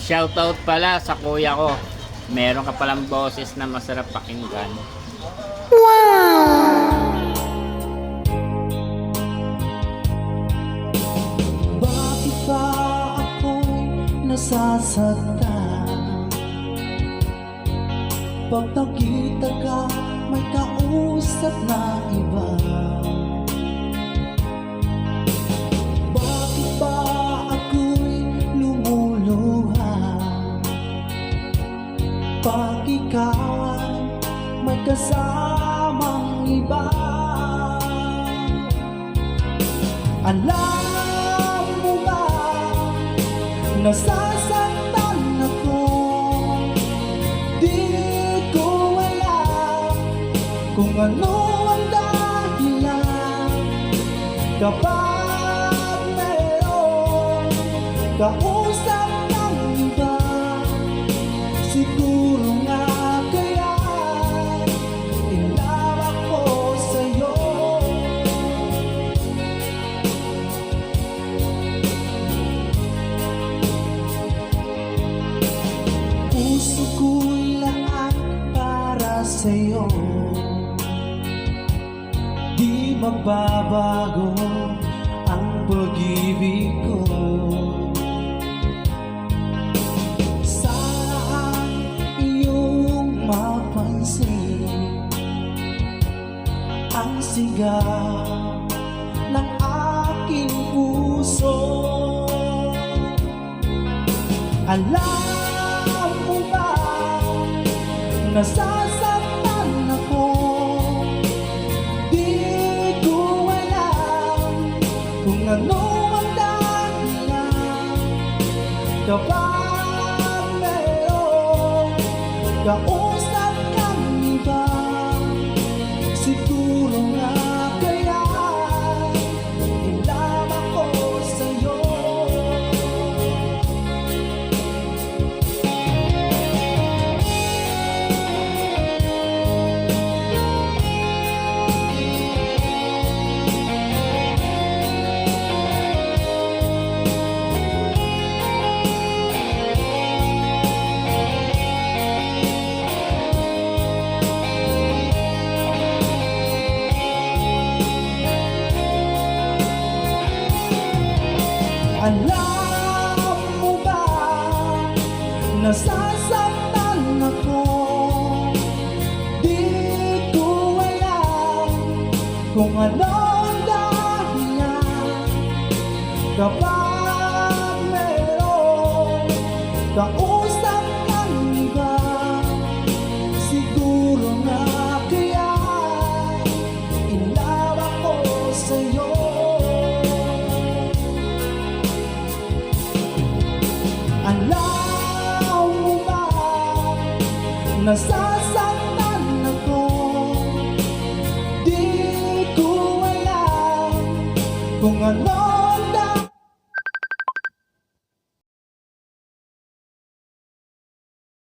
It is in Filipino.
Shoutout pala sa kuya ko. Meron ka palang boses na masarap pakinggan. Bakit ba ako'y nasasaktan? Pag nakita ka, may kausap na iba. Bakit ba ako'y lumuluha? Pag ikaw ay may kasamang iba. Alam mo ba, nasasaktan ako. Di ko alam kung ano ang dahilan. Kapag mayroong kausap ng iba, siguro nga kaya inawak ko sa'yo. Puso ko'y lahat para sa'yo. Di magbabago ang pag-ibig ko. Sana iyong mapansin ang sigaw ng aking puso. Alam mo ba, nasasaktan ako. Di ko alam kung ano ang dahilan. Kapag mayroong kausap kang iba, siguro nga kaya inawak ko sa'yo. Alam mo ba, nasasaktan ako. Di ko alam kung ano ang dahilan. Kapag mayroong kausap kang iba, siguro nga kaya inawak ko sa'yo. Alam mo ba, nasasaktan ako. Di ko alam kung ano